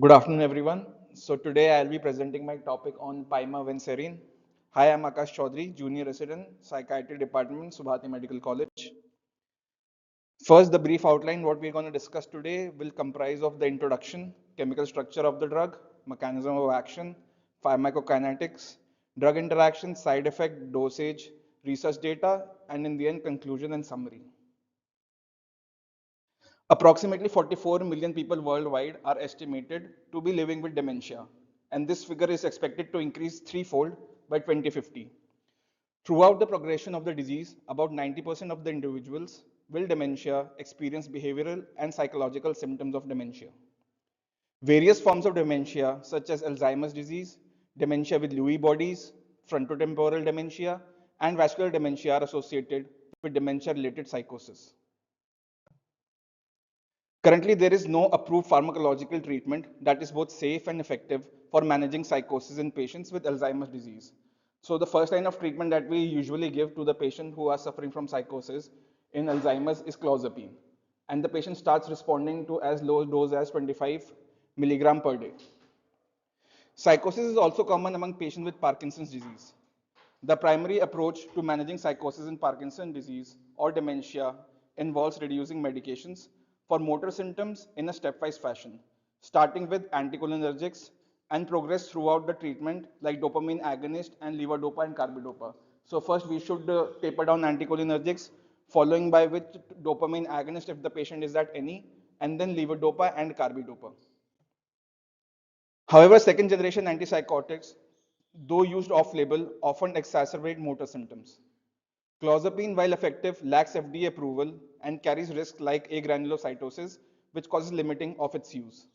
Good afternoon, everyone. So today I'll be presenting my topic on Pimavanserin. Hi, I'm Akash Chaudhary, Junior Resident, Psychiatry Department, Subhati Medical College. First, the brief outline. What we're going to discuss today will comprise of the introduction, chemical structure of the drug, mechanism of action, pharmacokinetics, drug interaction, side effect, dosage, research data, and in the end, conclusion and summary. Approximately 44 million people worldwide are estimated to be living with dementia, and this figure is expected to increase threefold by 2050. Throughout the progression of the disease, about 90% of the individuals will dementia experience behavioral and psychological symptoms of dementia. Various forms of dementia, such as Alzheimer's disease, dementia with Lewy bodies, frontotemporal dementia, and vascular dementia, are associated with dementia-related psychosis. Currently, there is no approved pharmacological treatment that is both safe and effective for managing psychosis in patients with Alzheimer's disease. So the first line of treatment that we usually give to the patient who are suffering from psychosis in Alzheimer's is clozapine. And the patient starts responding to as low dose as 25 milligram per day. Psychosis is also common among patients with Parkinson's disease. The primary approach to managing psychosis in Parkinson's disease or dementia involves reducing medications for motor symptoms in a stepwise fashion, starting with anticholinergics and progress throughout the treatment like dopamine agonist and levodopa and carbidopa. So first we should taper down anticholinergics, following by with dopamine agonist if the patient is at any, and then levodopa and carbidopa. However, second generation antipsychotics, though used off-label, often exacerbate motor symptoms. Clozapine, while effective, lacks FDA approval and carries risks like agranulocytosis, which causes limiting of its use.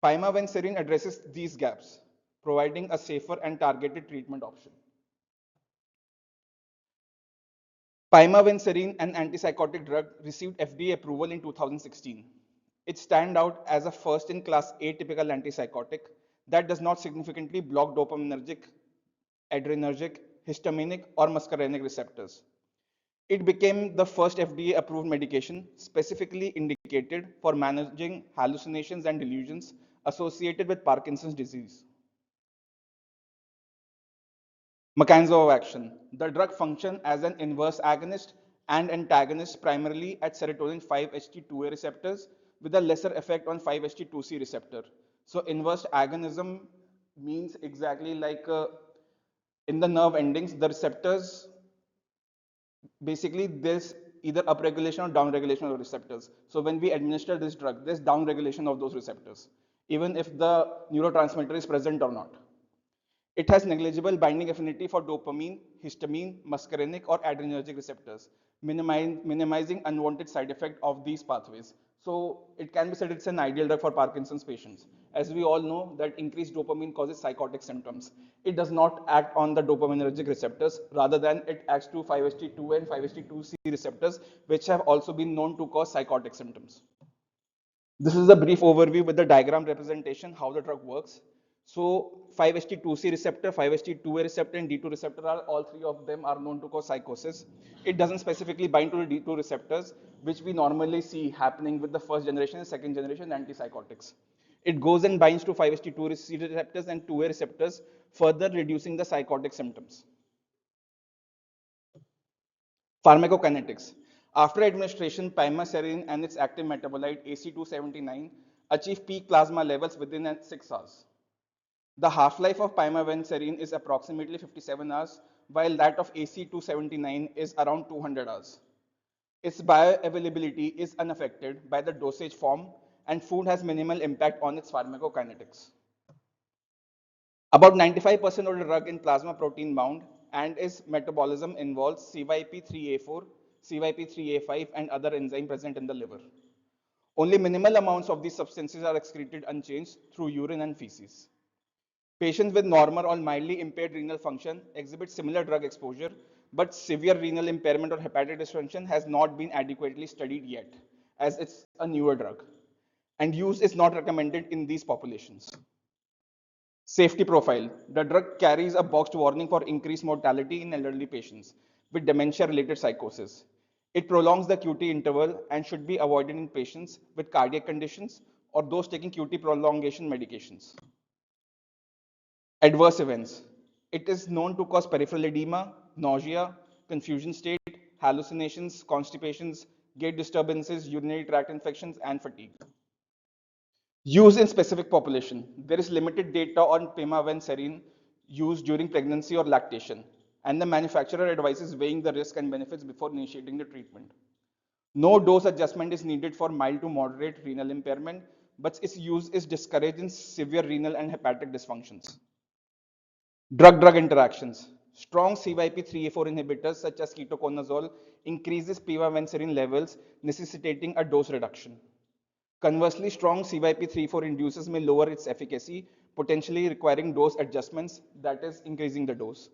Pimavanserin addresses these gaps, providing a safer and targeted treatment option. Pimavanserin, an antipsychotic drug, received FDA approval in 2016. It stands out as a first-in-class atypical antipsychotic that does not significantly block dopaminergic, adrenergic, histaminic, or muscarinic receptors. It became the first FDA-approved medication specifically indicated for managing hallucinations and delusions associated with Parkinson's disease. Mechanism of action. The drug functions as an inverse agonist and antagonist primarily at serotonin 5-HT2A receptors with a lesser effect on 5-HT2C receptor. So inverse agonism means exactly like in the nerve endings, the receptors, basically there's either upregulation or downregulation of the receptors. So when we administer this drug, there's downregulation of those receptors, even if the neurotransmitter is present or not. It has negligible binding affinity for dopamine, histamine, muscarinic, or adrenergic receptors, minimizing unwanted side effect of these pathways. So it can be said it's an ideal drug for Parkinson's patients. As we all know that increased dopamine causes psychotic symptoms. It does not act on the dopaminergic receptors, rather than it acts to 5-HT2 and 5-HT2C receptors, which have also been known to cause psychotic symptoms. This is a brief overview with the diagram representation, how the drug works. So 5-HT2C receptor, 5-HT2A receptor, and D2 receptor are all three of them are known to cause psychosis. It doesn't specifically bind to the D2 receptors, which we normally see happening with the first generation and second generation antipsychotics. It goes and binds to 5-HT2 receptors and 2A receptors, further reducing the psychotic symptoms. Pharmacokinetics. After administration, pimavanserin and its active metabolite AC279 achieve peak plasma levels within 6 hours. The half-life of pimavanserin is approximately 57 hours, while that of AC279 is around 200 hours. Its bioavailability is unaffected by the dosage form, and food has minimal impact on its pharmacokinetics. About 95% of the drug in plasma protein bound, and its metabolism involves CYP3A4, CYP3A5, and other enzymes present in the liver. Only minimal amounts of these substances are excreted unchanged through urine and feces. Patients with normal or mildly impaired renal function exhibit similar drug exposure, but severe renal impairment or hepatic dysfunction has not been adequately studied yet, as it's a newer drug, and use is not recommended in these populations. Safety profile. The drug carries a boxed warning for increased mortality in elderly patients with dementia-related psychosis. It prolongs the QT interval and should be avoided in patients with cardiac conditions or those taking QT prolongation medications. Adverse events. It is known to cause peripheral edema, nausea, confusion state, hallucinations, constipations, gait disturbances, urinary tract infections, and fatigue. Use in specific population. There is limited data on Pimavanserin used during pregnancy or lactation, and the manufacturer advises weighing the risk and benefits before initiating the treatment. No dose adjustment is needed for mild to moderate renal impairment, but its use is discouraged in severe renal and hepatic dysfunctions. Drug-drug interactions. Strong CYP3A4 inhibitors such as ketoconazole increases pimavanserin levels, necessitating a dose reduction. Conversely, strong CYP3A4 inducers may lower its efficacy, potentially requiring dose adjustments, that is, increasing the dose.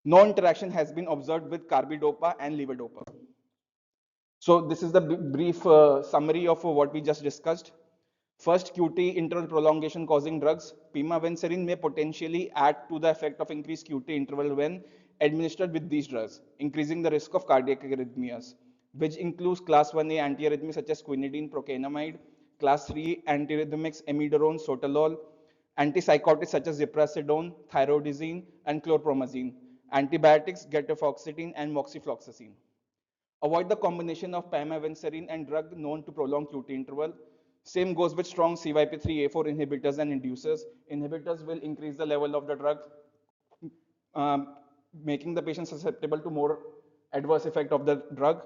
No interaction has been observed with carbidopa and levodopa. So this is the brief summary of what we just discussed. First, QT interval prolongation causing drugs. Pimavanserin may potentially add to the effect of increased QT interval when administered with these drugs, increasing the risk of cardiac arrhythmias, which includes class 1A antiarrhythmics such as quinidine, procainamide, class 3 antiarrhythmics, amiodarone, sotalol, antipsychotics such as ziprasidone, thyroidazine, and chlorpromazine, antibiotics, getofoxetine, and moxifloxacin. Avoid the combination of pimavanserin and drug known to prolong QT interval. Same goes with strong CYP3A4 inhibitors and inducers. Inhibitors will increase the level of the drug, making the patient susceptible to more adverse effect of the drug.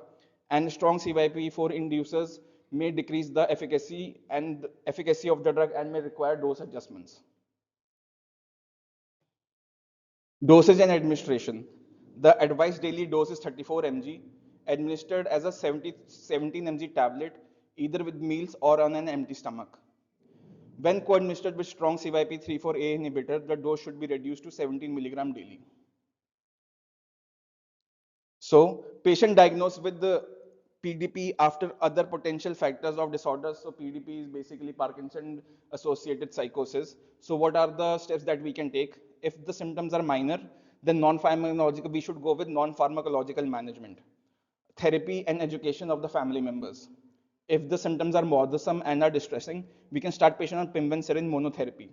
And strong CYP4 inducers may decrease the efficacy of the drug and may require dose adjustments. Dosage and administration. The advised daily dose is 34 mg, administered as a 17 mg tablet, either with meals or on an empty stomach. When co-administered with strong CYP3A4 inhibitor, the dose should be reduced to 17 milligram daily. So, patient diagnosed with the PDP after other potential factors of disorders. So, PDP is basically Parkinson associated psychosis. So, what are the steps that we can take? If the symptoms are minor, then non-pharmacological, we should go with non-pharmacological management, therapy and education of the family members. If the symptoms are bothersome and are distressing, we can start patient on pimavanserin monotherapy.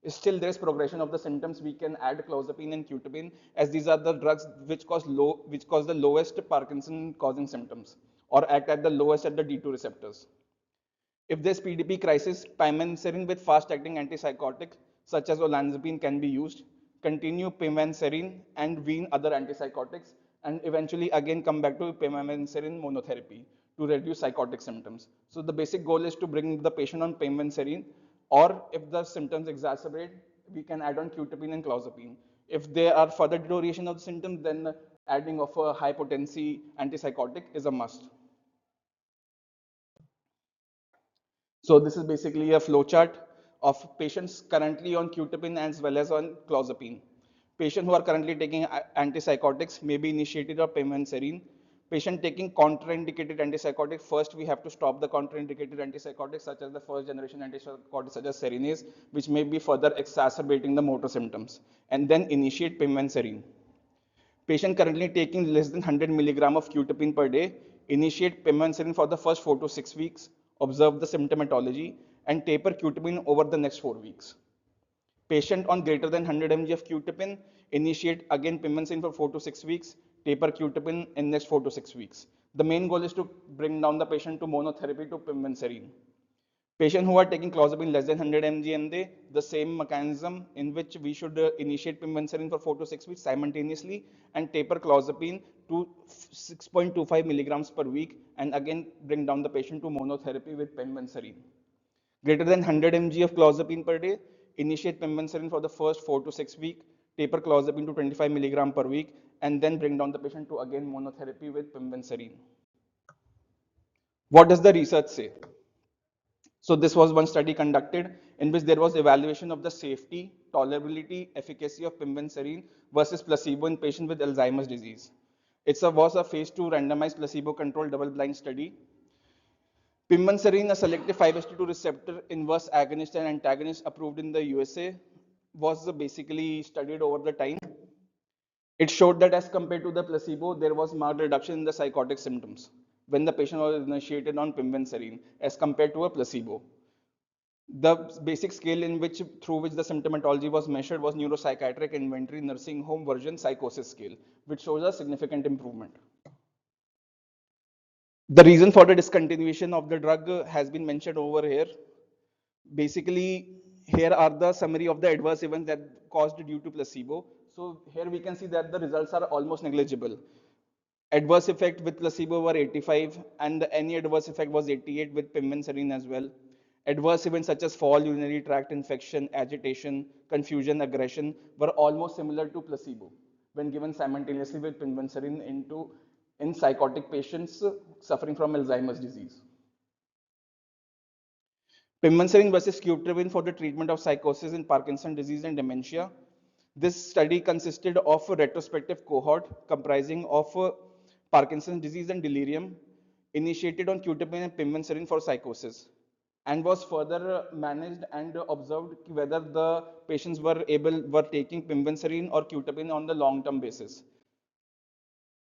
If still there is progression of the symptoms, we can add clozapine and qutipine, as these are the drugs which cause the lowest Parkinson causing symptoms or act at the lowest at the D2 receptors. If there's PDP crisis, pimavanserin with fast-acting antipsychotic such as olanzapine can be used. Continue pimavanserin and wean other antipsychotics, and eventually again come back to pimavanserin monotherapy to reduce psychotic symptoms. So the basic goal is to bring the patient on pimavanserin, or if the symptoms exacerbate, we can add on qutipine and clozapine. If there are further deterioration of the symptoms, then adding of a high potency antipsychotic is a must. So this is basically a flowchart of patients currently on qutipine as well as on clozapine. Patients who are currently taking antipsychotics may be initiated on pimavanserin. Patient taking contraindicated antipsychotic, first we have to stop the contraindicated antipsychotics such as the first generation antipsychotics such as Serenase, which may be further exacerbating the motor symptoms, and then initiate pimavanserin. Patient currently taking less than 100 milligram of qutipine per day, initiate pimavanserin for the first 4 to 6 weeks, observe the symptomatology, and taper qutipine over the next 4 weeks. Patient on greater than 100 mg of qutipine, initiate again pimavanserin for 4 to 6 weeks, taper qutipine in next 4 to 6 weeks. The main goal is to bring down the patient to monotherapy to pimavanserin. Patients who are taking clozapine less than 100 mg a day, the same mechanism in which we should initiate pimavanserin for 4 to 6 weeks simultaneously and taper clozapine to 6.25 milligrams per week, and again bring down the patient to monotherapy with pimavanserin. Greater than 100 mg of clozapine per day, initiate pimavanserin for the first 4 to 6 weeks, taper clozapine to 25 milligram per week, and then bring down the patient to again monotherapy with pimavanserin. What does the research say? So this was one study conducted in which there was evaluation of the safety, tolerability, efficacy of pimavanserin versus placebo in patients with Alzheimer's disease. It was a phase 2 randomized placebo-controlled double-blind study. Pimavanserin, a selective 5-HT2 receptor inverse agonist and antagonist approved in the USA, was basically studied over the time. It showed that as compared to the placebo, there was marked reduction in the psychotic symptoms when the patient was initiated on pimavanserin as compared to a placebo. The basic scale in which through which the symptomatology was measured was neuropsychiatric inventory nursing home version psychosis scale, which shows a significant improvement. The reason for the discontinuation of the drug has been mentioned over here. Basically, here are the summary of the adverse events that caused due to placebo. So here we can see that the results are almost negligible. Adverse effect with placebo were 85 and any adverse effect was 88 with pimavanserin as well. Adverse events such as fall, urinary tract infection, agitation, confusion, aggression were almost similar to placebo when given simultaneously with pimavanserin in psychotic patients suffering from Alzheimer's disease. Pimavanserin versus quetiapine for the treatment of psychosis in Parkinson's disease and dementia. This study consisted of a retrospective cohort comprising of Parkinson's disease and delirium, initiated on quetiapine and pimavanserin for psychosis, and was further managed and observed whether the patients were taking pimavanserin or quetiapine on the long-term basis.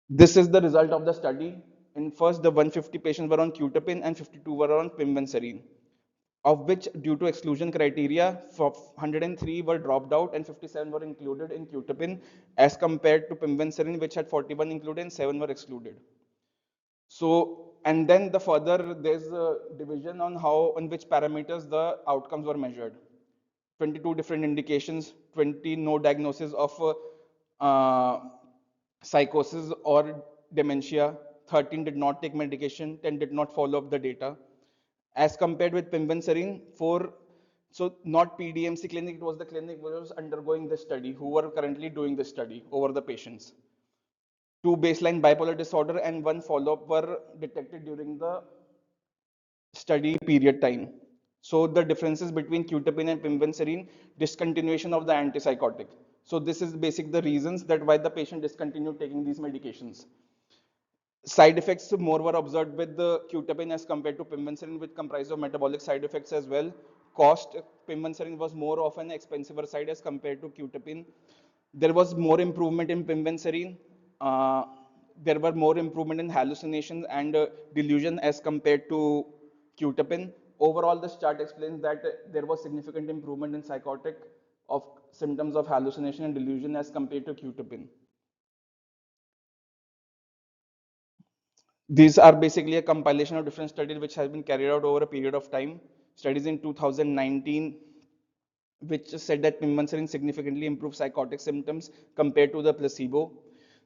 This is the result of the study. In first, the 150 patients were on quetiapine and 52 were on pimavanserin, of which due to exclusion criteria, 103 were dropped out and 57 were included in quetiapine as compared to pimavanserin, which had 41 included and 7 were excluded. So, and then there's a division on on which parameters the outcomes were measured. 22 different indications, 20 no diagnosis of psychosis or dementia, 13 did not take medication, 10 did not follow up the data. As compared with pimavanserin, so not PDMC clinic, it was the clinic which was undergoing the study, who were currently doing the study over the patients. 2 baseline bipolar disorder and 1 follow-up were detected during the study period time. So the differences between quetiapine and pimavanserin, discontinuation of the antipsychotic. So this is basic the reasons that why the patient discontinued taking these medications. Side effects more were observed with the quetiapine as compared to pimavanserin, which comprised of metabolic side effects as well. Cost, pimavanserin was more of an expensive side as compared to quetiapine. There was more improvement in pimavanserin. There were more improvement in hallucinations and delusion as compared to quetiapine. Overall, this chart explains that there was significant improvement in psychotic of symptoms of hallucination and delusion as compared to quetiapine. These are basically a compilation of different studies which has been carried out over a period of time. Studies in 2019, which said that pimavanserin significantly improved psychotic symptoms compared to the placebo.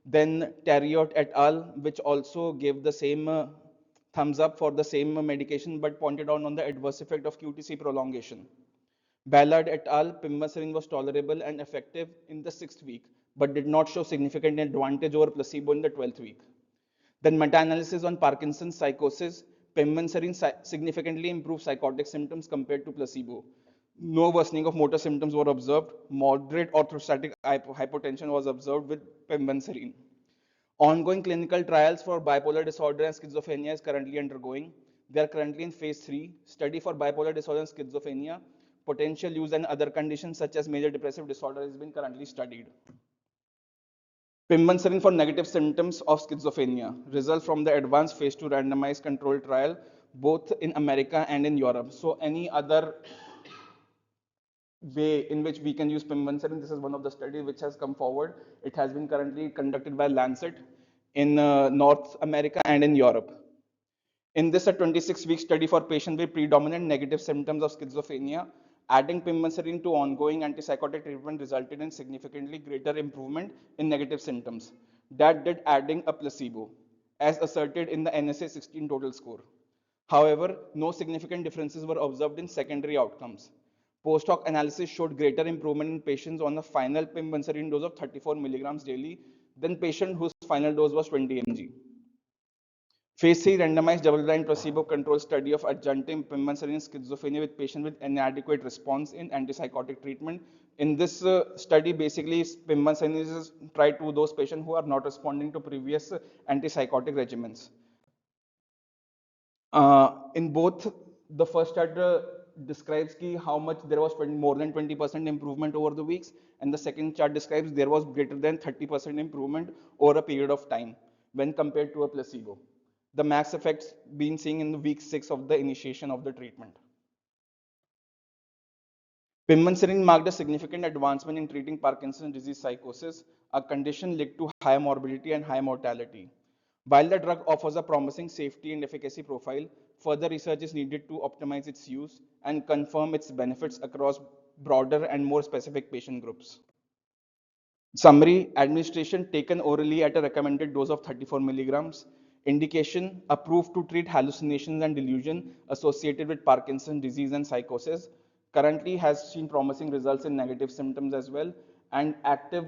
Then Tarriot et al., which also gave the same thumbs up for the same medication, but pointed out on the adverse effect of QTC prolongation. Ballard et al., pimavanserin was tolerable and effective in the 6th week, but did not show significant advantage over placebo in the 12th week. Then meta-analysis on Parkinson's psychosis, pimavanserin significantly improved psychotic symptoms compared to placebo. No worsening of motor symptoms were observed. Moderate orthostatic hypotension was observed with pimavanserin. Ongoing clinical trials for bipolar disorder and schizophrenia is currently undergoing. They are currently in phase 3. Study for bipolar disorder and schizophrenia, potential use and other conditions such as major depressive disorder has been currently studied. Pimavanserin for negative symptoms of schizophrenia. Results from the advanced phase 2 randomized controlled trial, both in America and in Europe. So any other way in which we can use pimavanserin, this is one of the studies which has come forward. It has been currently conducted by Lancet in North America and in Europe. In this, a 26-week study for patients with predominant negative symptoms of schizophrenia, adding pimavanserin to ongoing antipsychotic treatment resulted in significantly greater improvement in negative symptoms. That did adding a placebo, as asserted in the NSA 16 total score. However, no significant differences were observed in secondary outcomes. Post hoc analysis showed greater improvement in patients on the final pimavanserin dose of 34 milligrams daily than patient whose final dose was 20 mg. Phase 3 randomized double-blind placebo-controlled study of adjunctive pimavanserin schizophrenia with patients with inadequate response in antipsychotic treatment. In this study, basically, pimavanserin is tried to those patients who are not responding to previous antipsychotic regimens. In both, the first chart describes how much there was more than 20% improvement over the weeks, and the second chart describes there was greater than 30% improvement over a period of time when compared to a placebo. The max effects being seen in the week 6 of the initiation of the treatment. Pimavanserin marked a significant advancement in treating Parkinson's disease psychosis, a condition linked to high morbidity and high mortality. While the drug offers a promising safety and efficacy profile, further research is needed to optimize its use and confirm its benefits across broader and more specific patient groups. Summary: administration taken orally at a recommended dose of 34 milligrams. Indication: approved to treat hallucinations and delusion associated with Parkinson's disease and psychosis. Currently has seen promising results in negative symptoms as well, and active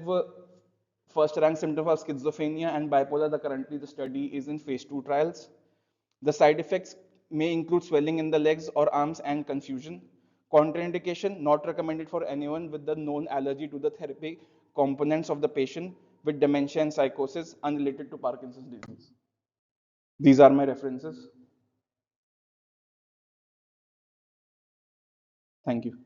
first rank symptom of schizophrenia and bipolar. Currently the study is in phase 2 trials. The side effects may include swelling in the legs or arms and confusion. Contraindication: not recommended for anyone with the known allergy to the therapy components of the patient with dementia and psychosis unrelated to Parkinson's disease. These are my references. Thank you.